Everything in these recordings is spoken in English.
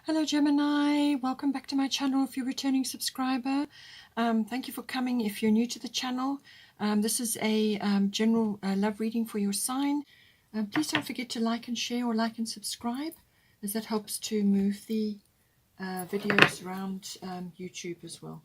Hello Gemini, welcome back to my channel if you're a returning subscriber. Thank you for coming if you're new to the channel. This is a general love reading for your sign. Please don't forget to like and share or like and subscribe, as that helps to move the videos around YouTube as well.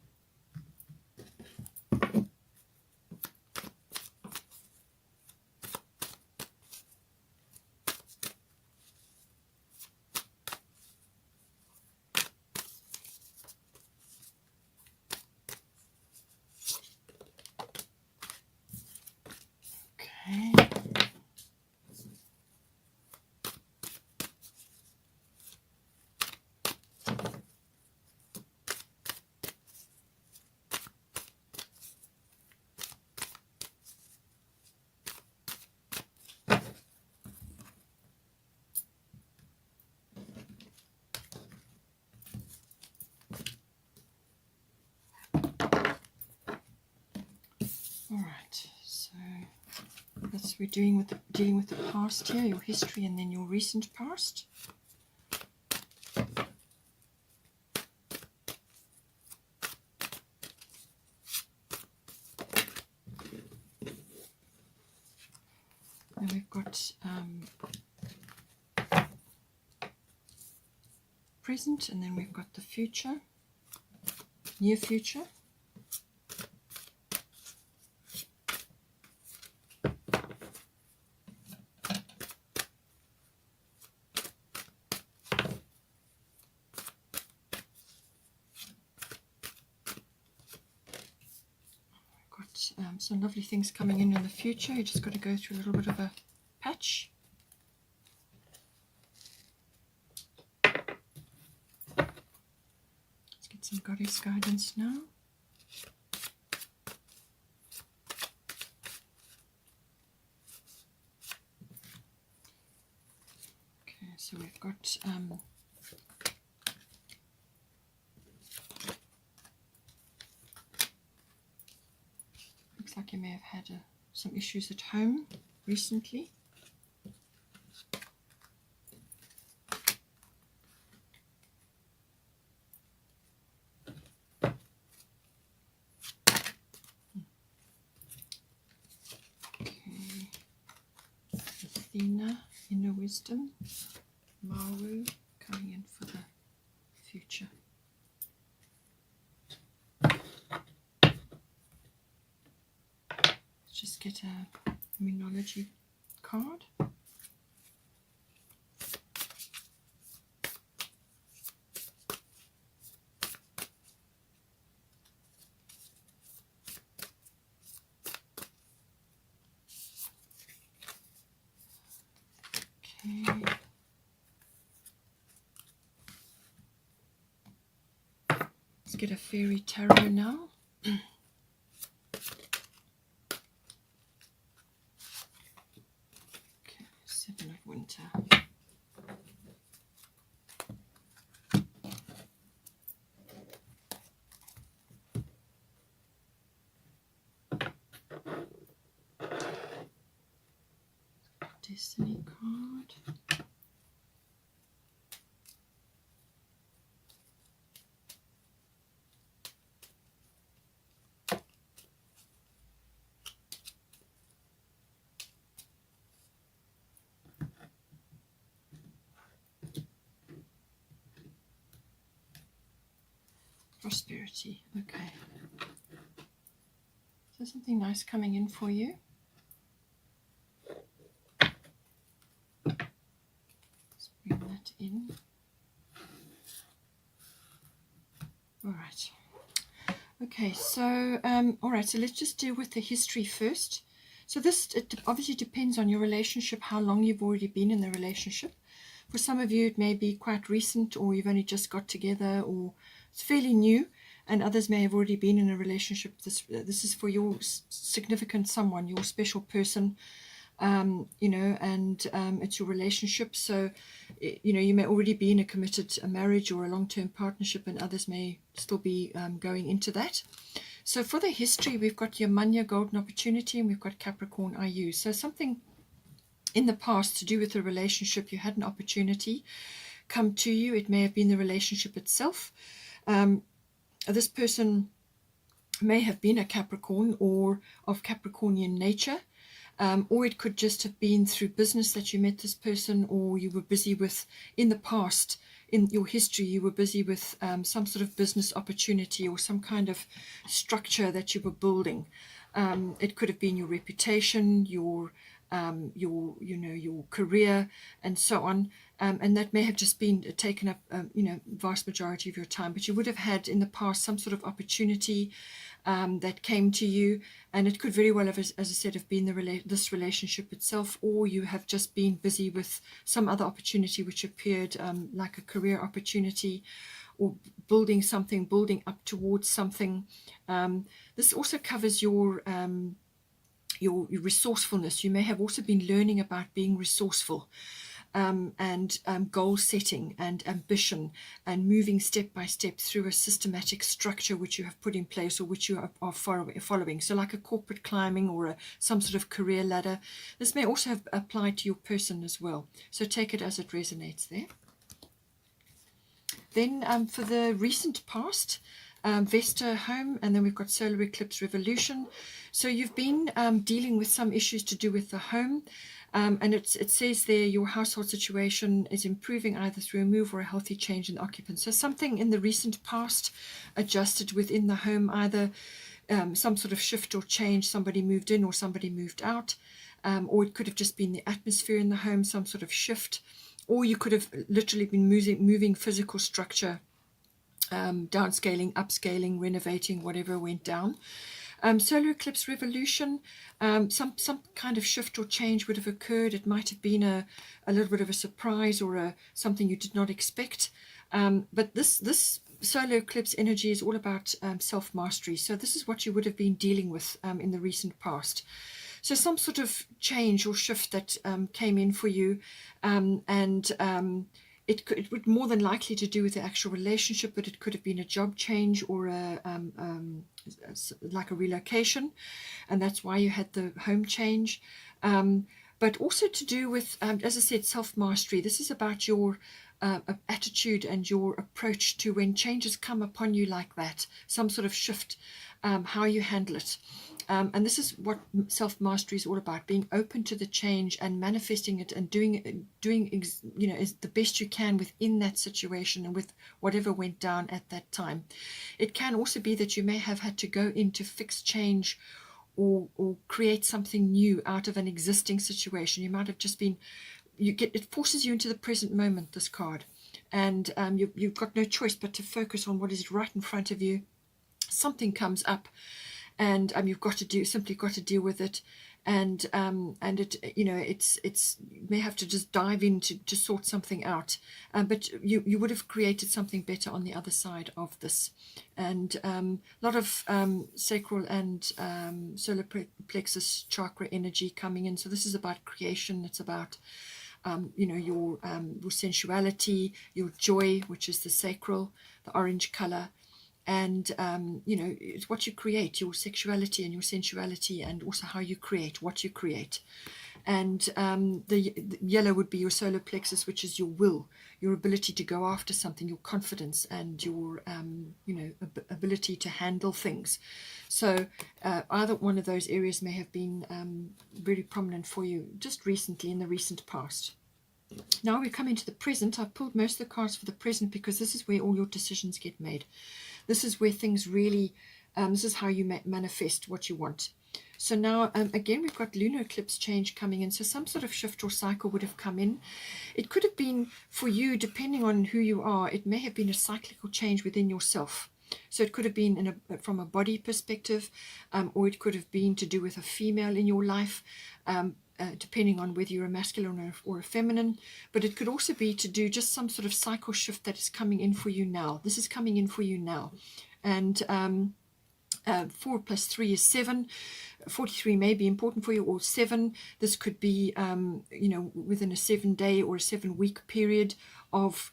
Okay. Alright, so we're dealing with the past here, your history, and then your recent past. And we've got present, and then we've got the future, near future. Some lovely things coming in the future. You just got to go through a little bit of a patch. Let's get some goddess guidance now. Okay, so we've got looks like you may have had some issues at home recently. Okay. Athena, inner wisdom. Maru coming in for the future. Just get a numerology card. Okay. Let's get a fairy tarot now. Seven of Winter. Destiny card. Prosperity. Okay. So something nice coming in for you. Let's bring that in. All right. Okay, so all right, so let's just deal with the history first. So it obviously depends on your relationship, how long you've already been in the relationship. For some of you, it may be quite recent, or you've only just got together, or it's fairly new, and others may have already been in a relationship. This is for your significant someone, your special person, you know, and it's your relationship. So, you know, you may already be in a committed marriage or a long-term partnership, and others may still be going into that. So for the history, we've got your Manya Golden Opportunity, and we've got Capricorn IU. So something in the past to do with the relationship, you had an opportunity come to you. It may have been the relationship itself. This person may have been a Capricorn or of Capricornian nature, or it could just have been through business that you met this person, or you were busy with, in the past, in your history, you were busy with some sort of business opportunity or some kind of structure that you were building. It could have been your reputation, your career, and so on. And that may have just been taken up, vast majority of your time. But you would have had in the past some sort of opportunity that came to you, and it could very well have, as I said, have been this relationship itself, or you have just been busy with some other opportunity which appeared like a career opportunity, or building something, building up towards something. This also covers your resourcefulness. You may have also been learning about being resourceful, and goal setting and ambition, and moving step by step through a systematic structure which you have put in place, or which you are following. So like a corporate climbing, or some sort of career ladder. This may also have applied to your person as well. So take it as it resonates there. Then for the recent past, Vesta home, and then we've got solar eclipse revolution. So you've been dealing with some issues to do with the home, and it says there your household situation is improving either through a move or a healthy change in occupants. So something in the recent past adjusted within the home, either some sort of shift or change, somebody moved in or somebody moved out, or it could have just been the atmosphere in the home, some sort of shift, or you could have literally been moving physical structure, downscaling, upscaling, renovating, whatever went down. Solar eclipse revolution, some kind of shift or change would have occurred. It might have been a little bit of a surprise, or something you did not expect. But this solar eclipse energy is all about self-mastery. So this is what you would have been dealing with in the recent past. So some sort of change or shift that came in for you, it would more than likely to do with the actual relationship, but it could have been a job change, or like a relocation, and that's why you had the home change. But also to do with, as I said, self-mastery. This is about your attitude and your approach to when changes come upon you like that, some sort of shift, how you handle it. And this is what self-mastery is all about: being open to the change and manifesting it, and doing is the best you can within that situation and with whatever went down at that time. It can also be that you may have had to go in to fix change, or create something new out of an existing situation. You might have just been, it forces you into the present moment, this card, and you've got no choice but to focus on what is right in front of you. Something comes up, and you've simply got to deal with it, and it it's you may have to just dive in to sort something out, but you would have created something better on the other side of this. And a lot of sacral and solar plexus chakra energy coming in. So this is about creation. It's about your sensuality, your joy, which is the sacral, the orange color. And it's what you create, your sexuality and your sensuality, and also how you create what you create. And the yellow would be your solar plexus, which is your will, your ability to go after something, your confidence, and your ability to handle things. So either one of those areas may have been very prominent for you just recently, in the recent past. Now we come into the present. I've pulled most of the cards for the present because this is where all your decisions get made. This is where things really, this is how you manifest what you want. So now, again, we've got lunar eclipse change coming in. So some sort of shift or cycle would have come in. It could have been for you, depending on who you are, it may have been a cyclical change within yourself. So it could have been from a body perspective, or it could have been to do with a female in your life, depending on whether you're a masculine or a feminine. But it could also be to do just some sort of cycle shift that is coming in for you now. This is coming in for you now. And 4 plus 3 is 7. 43 may be important for you, or 7. This could be, within a 7-day or a 7-week period of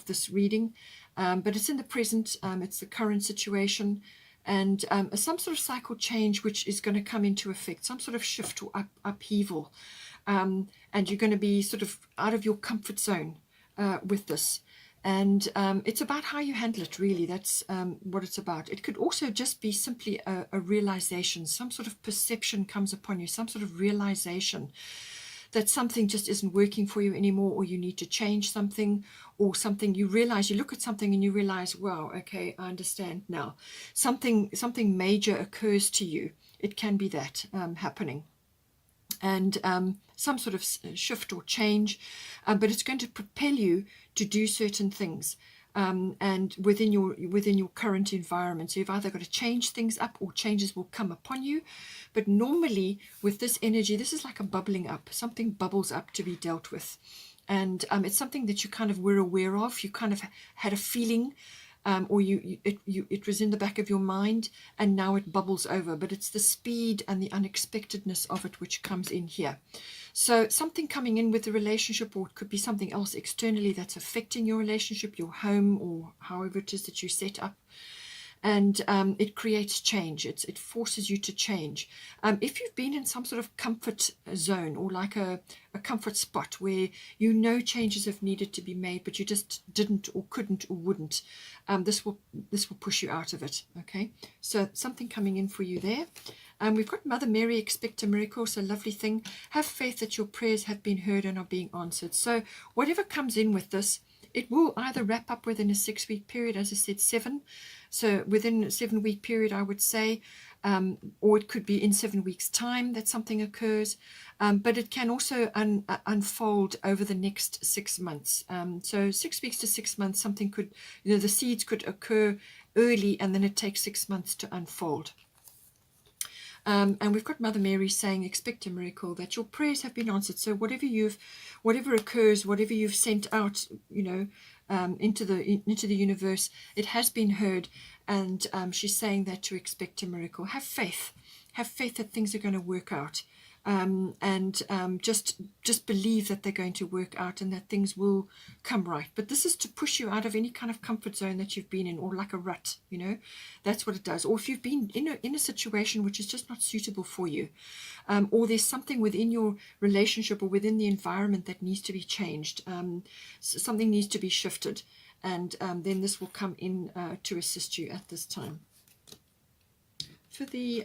this reading. But it's in the present. It's the current situation. And some sort of cycle change which is going to come into effect, some sort of shift or upheaval, and you're going to be sort of out of your comfort zone, with this. And it's about how you handle it, really. That's what it's about. It could also just be simply a realization. Some sort of perception comes upon you, some sort of realization that something just isn't working for you anymore, or you need to change something, or something you realize, you look at something and you realize, wow, okay, I understand now. Something major occurs to you. It can be that happening. And some sort of shift or change, but it's going to propel you to do certain things, and within your current environment. So you've either got to change things up, or changes will come upon you. But normally with this energy, this is like a bubbling up. Something bubbles up to be dealt with, and it's something that you kind of were aware of. You kind of had a feeling, or it was in the back of your mind, and now it bubbles over. But it's the speed and the unexpectedness of it which comes in here. So something coming in with the relationship, or it could be something else externally that's affecting your relationship, your home, or however it is that you set up. And it creates change. It forces you to change. If you've been in some sort of comfort zone, or like a comfort spot where you know changes have needed to be made, but you just didn't, or couldn't, or wouldn't, this will push you out of it. Okay, so something coming in for you there. We've got Mother Mary, expect a miracle. So lovely thing. Have faith that your prayers have been heard and are being answered. So whatever comes in with this, it will either wrap up within a 6-week period, as I said, 7. So within a 7-week period, I would say, or it could be in 7 weeks' time that something occurs. But it can also unfold over the next 6 months. So 6 weeks to 6 months, something could, the seeds could occur early, and then it takes 6 months to unfold. And we've got Mother Mary saying, expect a miracle, that your prayers have been answered. So whatever occurs, whatever you've sent out, into the universe, it has been heard. And she's saying that to expect a miracle. Have faith that things are going to work out. And just believe that they're going to work out, and that things will come right. But this is to push you out of any kind of comfort zone that you've been in, or like a rut, that's what it does. Or if you've been in a situation which is just not suitable for you, or there's something within your relationship or within the environment that needs to be changed, something needs to be shifted, and then this will come in to assist you at this time. For the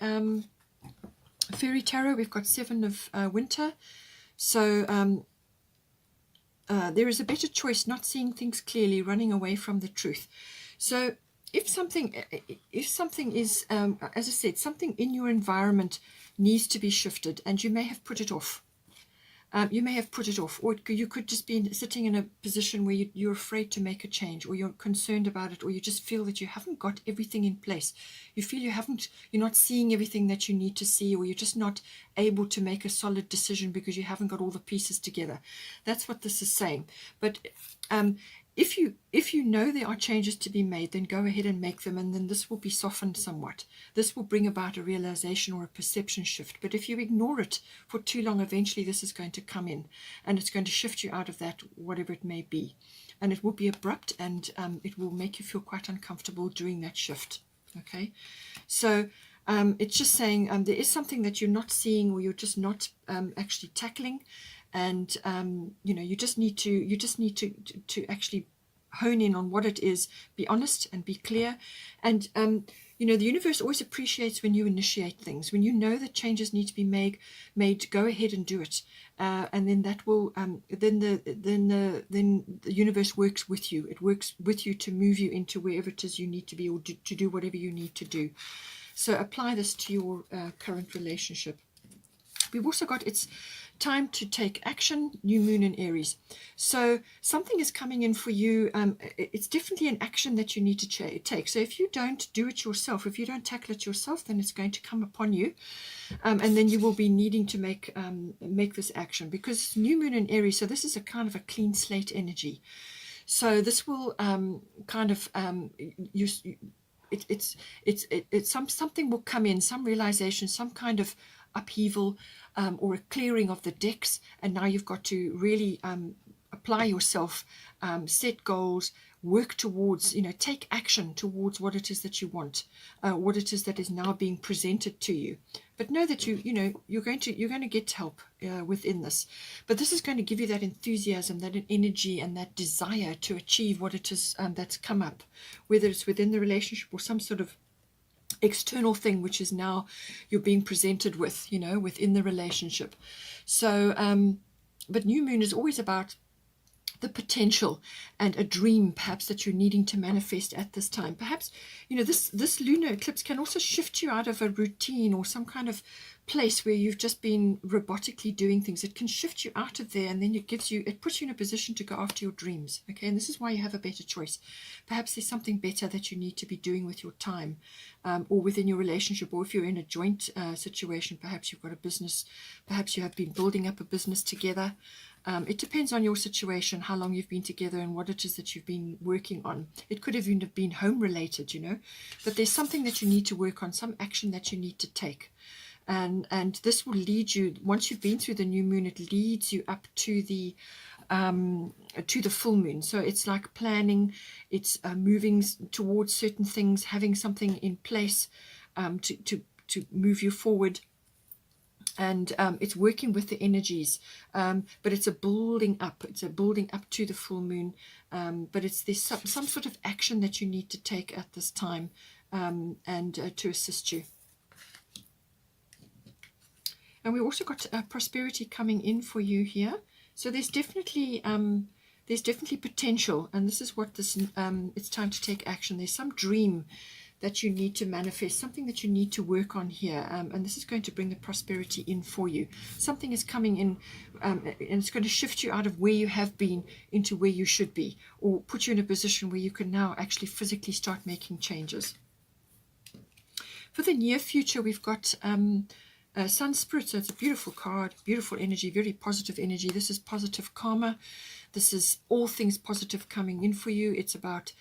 Fairy Tarot, we've got 7 of winter. So there is a better choice, not seeing things clearly, running away from the truth. So if something is, as I said, something in your environment needs to be shifted, and you may have put it off. Or you could just be sitting in a position where you're afraid to make a change, or you're concerned about it, or you just feel that you haven't got everything in place. You feel you're not seeing everything that you need to see, or you're just not able to make a solid decision because you haven't got all the pieces together. That's what this is saying. But if you know there are changes to be made, then go ahead and make them, and then this will be softened somewhat. This will bring about a realization or a perception shift. But if you ignore it for too long, eventually this is going to come in, and it's going to shift you out of that, whatever it may be. And it will be abrupt, and it will make you feel quite uncomfortable during that shift. Okay, so it's just saying there is something that you're not seeing, or you're just not actually tackling. And you just need to actually hone in on what it is, be honest and be clear. And the universe always appreciates when you initiate things, when you know that changes need to be made. Go ahead and do it, and then that will then the universe works with you. It works with you to move you into wherever it is you need to be, or to do whatever you need to do. So apply this to your current relationship. We've also got, it's time to take action, new moon in Aries. So something is coming in for you. It's definitely an action that you need to take. So if you don't do it yourself, if you don't tackle it yourself, then it's going to come upon you. And then you will be needing to make this action, because new moon in Aries, so this is a kind of a clean slate energy. So this will something will come in, some realization, some kind of upheaval, or a clearing of the decks, and now you've got to really apply yourself, set goals, work towards, take action towards what it is that you want, what it is that is now being presented to you. But know that you're going to get help within this. But this is going to give you that enthusiasm, that energy, and that desire to achieve what it is that's come up, whether it's within the relationship or some sort of external thing which is now you're being presented with, within the relationship. So but new moon is always about the potential and a dream perhaps that you're needing to manifest at this time. Perhaps this lunar eclipse can also shift you out of a routine or some kind of place where you've just been robotically doing things. It can shift you out of there, and then it puts you in a position to go after your dreams. Okay, and this is why you have a better choice. Perhaps there's something better that you need to be doing with your time, or within your relationship, or if you're in a joint situation, perhaps you've got a business, perhaps you have been building up a business together. It depends on your situation, how long you've been together and what it is that you've been working on. It could have even been home related, but there's something that you need to work on, some action that you need to take. And this will lead you, once you've been through the new moon, it leads you up to the full moon. So it's like planning, it's moving towards certain things, having something in place to move you forward. And it's working with the energies, but it's a building up. It's a building up to the full moon, but there's some sort of action that you need to take at this time, and to assist you. And we also got prosperity coming in for you here. So there's definitely potential, and this is what this it's time to take action. There's some dream that you need to manifest, something that you need to work on here, and this is going to bring the prosperity in for you. Something is coming in, and it's going to shift you out of where you have been into where you should be, or put you in a position where you can now actually physically start making changes. For the near future, we've got Sun Spirit. So it's a beautiful card, beautiful energy, very positive energy. This is positive karma. This is all things positive coming in for you. It's about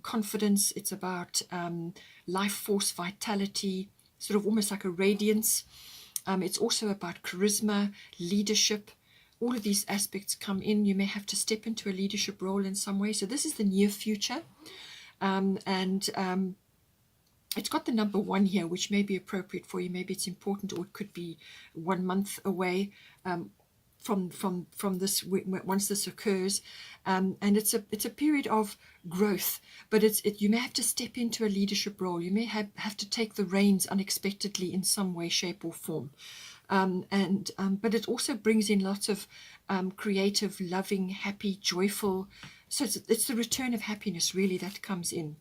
confidence. It's about life force, vitality, sort of almost like a radiance. It's also about charisma, leadership. All of these aspects come in. You may have to step into a leadership role in some way. So this is the near future. It's got the number 1 here, which may be appropriate for you. Maybe it's important, or it could be 1 month away from this, once this occurs, and it's a period of growth, but you may have to step into a leadership role. You may have to take the reins unexpectedly in some way, shape, or form, but it also brings in lots of creative, loving, happy, joyful. So it's the return of happiness really that comes in.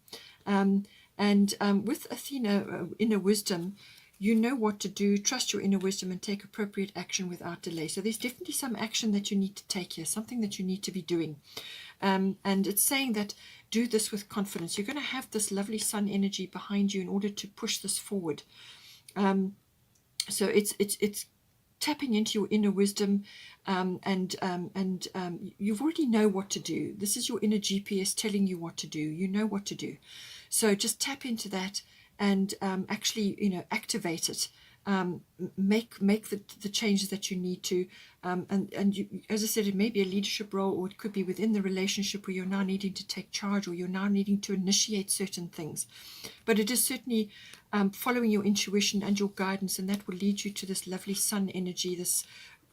With Athena, inner wisdom, you know what to do. Trust your inner wisdom and take appropriate action without delay. So there's definitely some action that you need to take here, something that you need to be doing. And it's saying that do this with confidence. You're going to have this lovely sun energy behind you in order to push this forward. So it's tapping into your inner wisdom, and you already know what to do. This is your inner GPS telling you what to do. You know what to do. So just tap into that and actually, activate it. Make the changes that you need to. And you, as I said, it may be a leadership role, or it could be within the relationship where you're now needing to take charge, or you're now needing to initiate certain things. But it is certainly following your intuition and your guidance, and that will lead you to this lovely sun energy. This,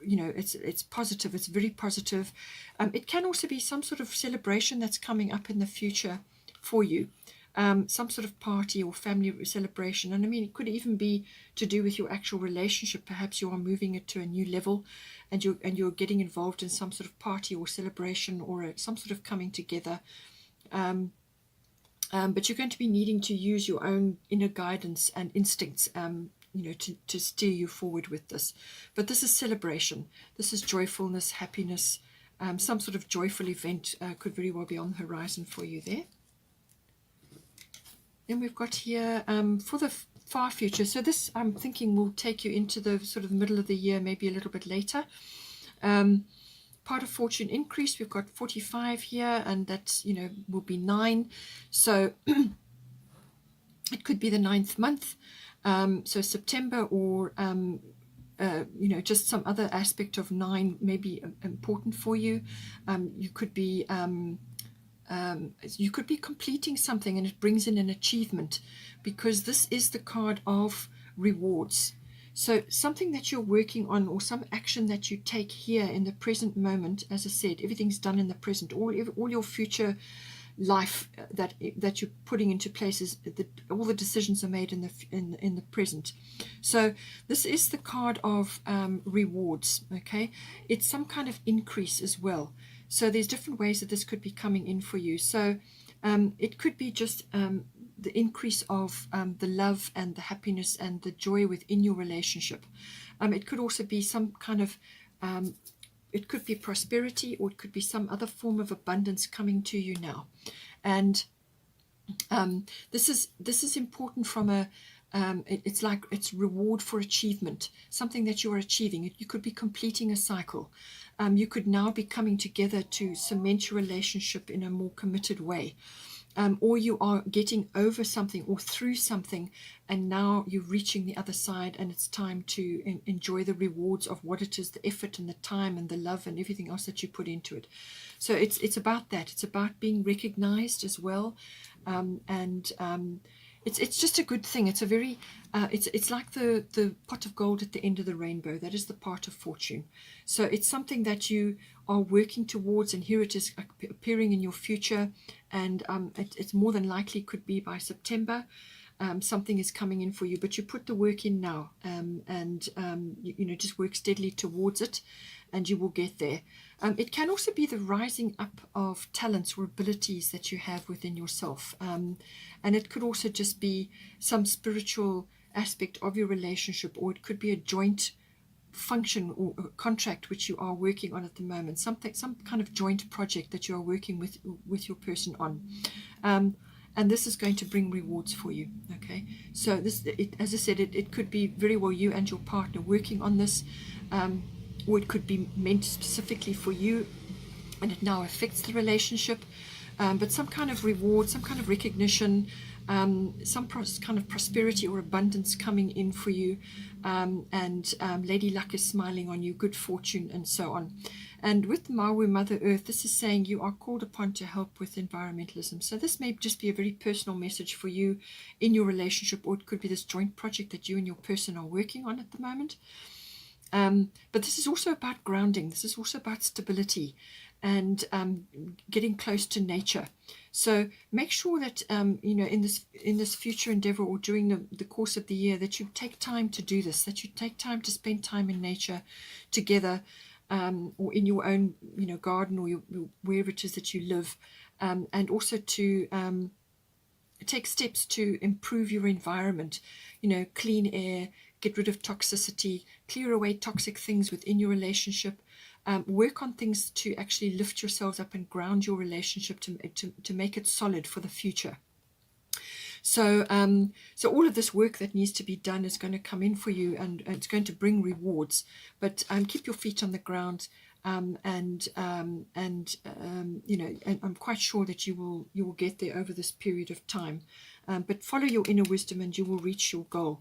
it's positive. It's very positive. It can also be some sort of celebration that's coming up in the future for you. Some sort of party or family celebration. And I mean, it could even be to do with your actual relationship. Perhaps you are moving it to a new level, and you're getting involved in some sort of party or celebration, or some sort of coming together. But you're going to be needing to use your own inner guidance and instincts, to steer you forward with this. But this is celebration. This is joyfulness, happiness. Some sort of joyful event could very well be on the horizon for you there. Then we've got here for the far future. So this, I'm thinking, will take you into the sort of middle of the year, maybe a little bit later. Part of fortune increase, we've got 45 here, and that's, will be 9. So it could be the 9th month. So September, or just some other aspect of 9 may be important for you. You could be completing something, and it brings in an achievement, because this is the card of rewards. So something that you're working on, or some action that you take here in the present moment, as I said, everything's done in the present. All your future life that you're putting into places, all the decisions are made in the present. So this is the card of rewards. Okay, it's some kind of increase as well. So there's different ways that this could be coming in for you. So it could be just the increase of the love and the happiness and the joy within your relationship. It could also be some kind of it could be prosperity, or it could be some other form of abundance coming to you now. And this is important from a it's like it's reward for achievement, something that you are achieving. You could be completing a cycle. You could now be coming together to cement your relationship in a more committed way. Or you are getting over something or through something, and now you're reaching the other side, and it's time to enjoy the rewards of what it is, the effort and the time and the love and everything else that you put into it. So it's about that. It's about being recognized as well, and it's just a good thing. It's a very it's like the pot of gold at the end of the rainbow. That is the part of fortune. So it's something that you are working towards, and here it is appearing in your future, and it's more than likely could be by September. Something is coming in for you, but you put the work in now, and just work steadily towards it, and you will get there. It can also be the rising up of talents or abilities that you have within yourself, and it could also just be some spiritual aspect of your relationship, or it could be a joint function or a contract which you are working on at the moment, some kind of joint project that you are working with your person on, and this is going to bring rewards for you. Okay, so as I said, it could be very well you and your partner working on this, or it could be meant specifically for you, and it now affects the relationship, but some kind of reward, some kind of recognition, some kind of prosperity or abundance coming in for you, and Lady Luck is smiling on you, good fortune, and so on. And with Maui, Mother Earth, this is saying you are called upon to help with environmentalism. So this may just be a very personal message for you in your relationship, or it could be this joint project that you and your person are working on at the moment. But this is also about grounding. This is also about stability and getting close to nature. So make sure that in this future endeavor, or during the course of the year, that you take time to do this, that you take time to spend time in nature together, or in your own garden, or wherever it is that you live, and also to take steps to improve your environment, clean air, get rid of toxicity, clear away toxic things within your relationship, work on things to actually lift yourselves up and ground your relationship to make it solid for the future. So all of this work that needs to be done is going to come in for you, and it's going to bring rewards. But keep your feet on the ground, and I'm quite sure that you will get there over this period of time. But follow your inner wisdom, and you will reach your goal,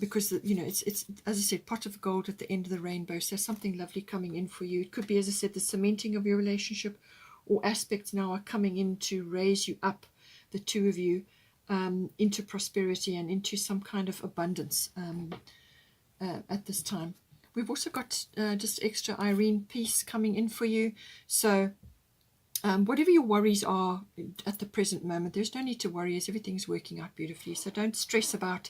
because it's as I said, pot of gold at the end of the rainbow. So something lovely coming in for you. It could be, as I said, the cementing of your relationship, or aspects now are coming in to raise you up, the two of you, into prosperity and into some kind of abundance at this time. We've also got just extra Irene peace coming in for you. So whatever your worries are at the present moment, there's no need to worry, as everything's working out beautifully. So don't stress about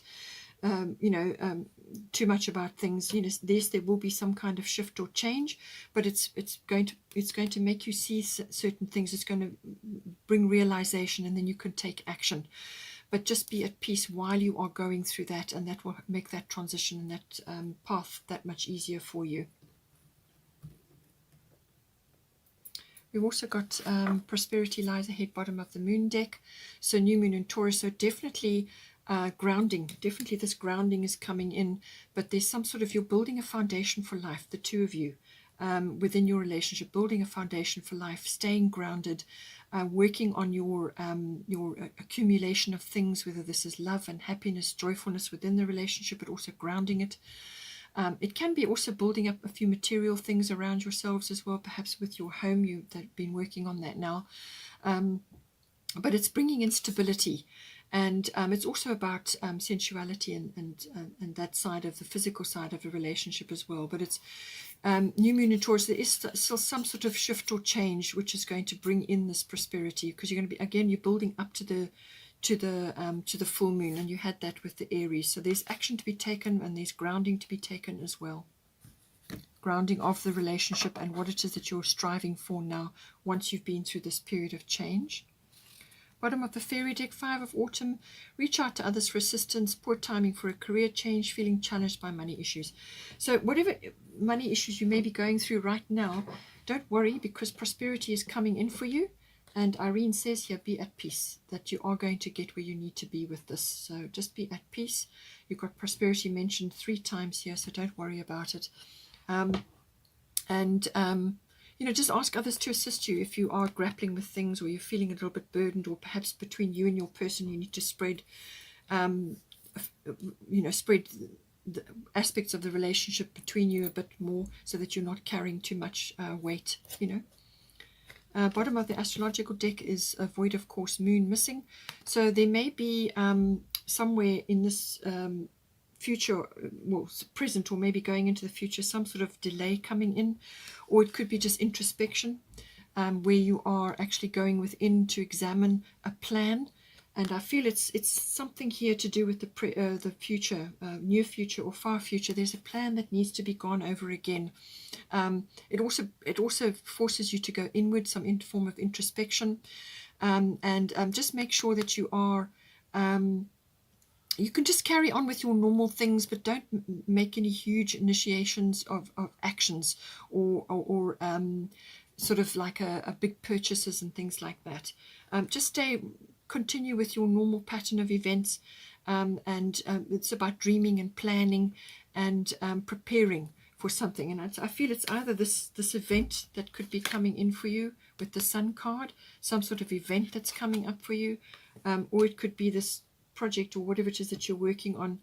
too much about things. Yes, there will be some kind of shift or change, but it's going to make you see certain things. It's going to bring realization, and then you can take action. But just be at peace while you are going through that, and that will make that transition and that path that much easier for you. We've also got prosperity lies ahead, bottom of the moon deck. So new moon in Taurus. So definitely grounding. Definitely this grounding is coming in. But there's some sort of, you're building a foundation for life, the two of you, within your relationship, building a foundation for life, staying grounded, working on your accumulation of things, whether this is love and happiness, joyfulness within the relationship, but also grounding it. It can be also building up a few material things around yourselves as well, perhaps with your home. You've been working on that now. But it's bringing in stability, and it's also about sensuality and that side of the physical side of a relationship as well. But it's new moon in Taurus. There is still some sort of shift or change which is going to bring in this prosperity, because you're going to be, again, you're building up to the full moon, and you had that with the Aries. So there's action to be taken, and there's grounding to be taken as well. Grounding of the relationship and what it is that you're striving for now, once you've been through this period of change. Bottom of the fairy deck, 5 of autumn. Reach out to others for assistance. Poor timing for a career change. Feeling challenged by money issues. So whatever money issues you may be going through right now, don't worry, because prosperity is coming in for you. And Irene says here, be at peace, that you are going to get where you need to be with this. So just be at peace. You've got prosperity mentioned 3 times here, so don't worry about it. You know, just ask others to assist you if you are grappling with things, or you're feeling a little bit burdened, or perhaps between you and your person you need to spread, spread the aspects of the relationship between you a bit more, so that you're not carrying too much weight, you know. Bottom of the astrological deck is a void of course moon missing. So there may be somewhere in this future, well, present, or maybe going into the future, some sort of delay coming in, or it could be just introspection, where you are actually going within to examine a plan. And I feel it's something here to do with the future, near future or far future. There's a plan that needs to be gone over again. It also forces you to go inward, some form of introspection, and just make sure that you are. You can just carry on with your normal things, but don't make any huge initiations of actions, or sort of like a big purchases and things like that. Just continue with your normal pattern of events, and it's about dreaming and planning and preparing for something. And I feel it's either this event that could be coming in for you with the Sun card, some sort of event that's coming up for you, or it could be this project or whatever it is that you're working on,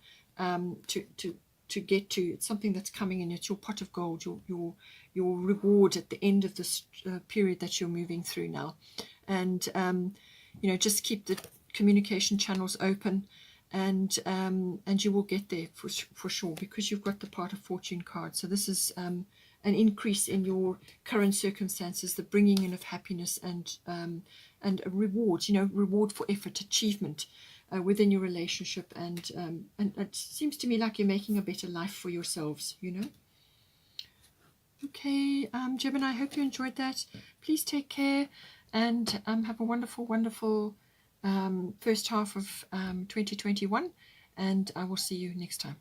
to get to. It's something that's coming in. It's your pot of gold, your reward at the end of this period that you're moving through now. And you know, just keep the communication channels open, and you will get there for sure, because you've got the Part of Fortune card. So this is an increase in your current circumstances, the bringing in of happiness and a reward, you know, reward for effort, achievement within your relationship, and it seems to me like you're making a better life for yourselves, you know. Okay, Gemini, I hope you enjoyed that. Please take care, and have a wonderful first half of 2021, and I will see you next time.